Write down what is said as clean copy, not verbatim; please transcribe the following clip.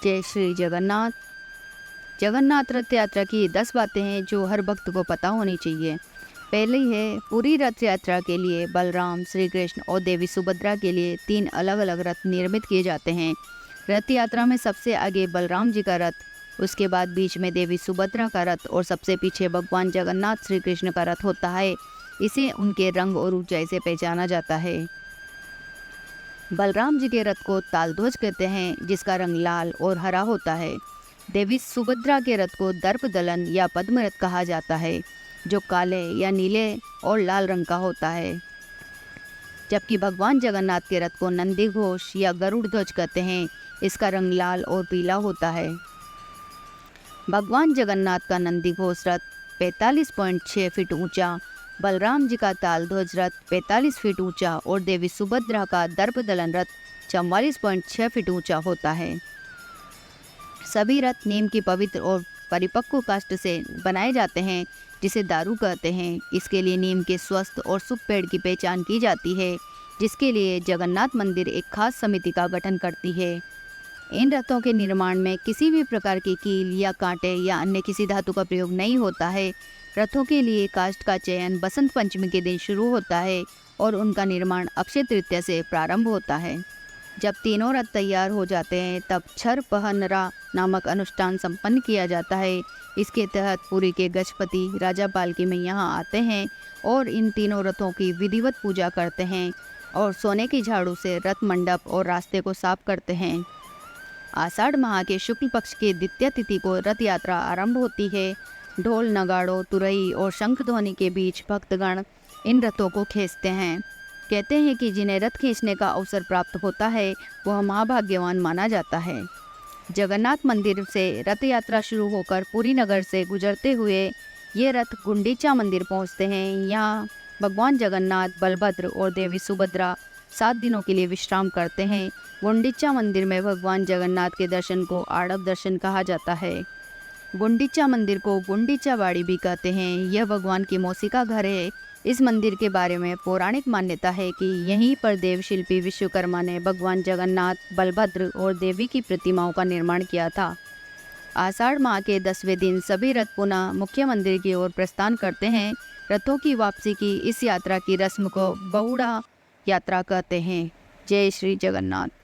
जय श्री जगन्नाथ। जगन्नाथ रथ यात्रा की 10 बातें हैं जो हर भक्त को पता होनी चाहिए। पहली है, पूरी रथ यात्रा के लिए बलराम, श्री कृष्ण और देवी सुभद्रा के लिए 3 अलग अलग रथ निर्मित किए जाते हैं। रथ यात्रा में सबसे आगे बलराम जी का रथ, उसके बाद बीच में देवी सुभद्रा का रथ और सबसे पीछे भगवान जगन्नाथ श्री कृष्ण का रथ होता है। इसे उनके रंग और ऊंचाई से पहचाना जाता है। बलराम जी के रथ को तालध्वज कहते हैं, जिसका रंग लाल और हरा होता है। देवी सुभद्रा के रथ को दर्पदलन या पद्म रथ कहा जाता है, जो काले या नीले और लाल रंग का होता है। जबकि भगवान जगन्नाथ के रथ को नंदी घोष या गरुड़ ध्वज कहते हैं, इसका रंग लाल और पीला होता है। भगवान जगन्नाथ का नंदी घोष रथ 45.6 फीट ऊंचा, बलराम जी का तालध्वज रथ 45 फीट ऊंचा और देवी सुभद्रा का दर्पदलन रथ 44.6 फीट ऊंचा होता है। सभी रथ नीम की पवित्र और परिपक्व काष्ठ से बनाए जाते हैं, जिसे दारू कहते हैं। इसके लिए नीम के स्वस्थ और शुभ पेड़ की पहचान की जाती है, जिसके लिए जगन्नाथ मंदिर एक खास समिति का गठन करती है। इन रथों के निर्माण में किसी भी प्रकार की कील या कांटे या अन्य किसी धातु का प्रयोग नहीं होता है। रथों के लिए काष्ठ का चयन बसंत पंचमी के दिन शुरू होता है और उनका निर्माण अक्षय तृतीया से प्रारंभ होता है। जब तीनों रथ तैयार हो जाते हैं, तब छर पहनरा नामक अनुष्ठान संपन्न किया जाता है। इसके तहत पुरी के गजपति राजा पालकी में यहाँ आते हैं और इन तीनों रथों की विधिवत पूजा करते हैं और सोने की झाड़ू से रथ मंडप और रास्ते को साफ करते हैं। आषाढ़ माह के शुक्ल पक्ष की द्वितीया तिथि को रथ यात्रा आरंभ होती है। ढोल, नगाड़ों, तुरई और शंख ध्वनि के बीच भक्तगण इन रथों को खींचते हैं। कहते हैं कि जिन्हें रथ खींचने का अवसर प्राप्त होता है, वह महाभाग्यवान माना जाता है। जगन्नाथ मंदिर से रथ यात्रा शुरू होकर पुरी नगर से गुजरते हुए ये रथ गुंडीचा मंदिर पहुंचते हैं। यहाँ भगवान जगन्नाथ, बलभद्र और देवी सुभद्रा 7 दिनों के लिए विश्राम करते हैं। गुंडीचा मंदिर में भगवान जगन्नाथ के दर्शन को आड़व दर्शन कहा जाता है। गुंडीचा मंदिर को गुंडीचा बाड़ी भी कहते हैं। यह भगवान की मौसी का घर है। इस मंदिर के बारे में पौराणिक मान्यता है कि यहीं पर देवशिल्पी विश्वकर्मा ने भगवान जगन्नाथ, बलभद्र और देवी की प्रतिमाओं का निर्माण किया था। आषाढ़ माह के 10वें दिन सभी रथ पुनः मुख्य मंदिर की ओर प्रस्थान करते हैं। रथों की वापसी की इस यात्रा की रस्म को बहुड़ा यात्रा कहते हैं। जय श्री जगन्नाथ।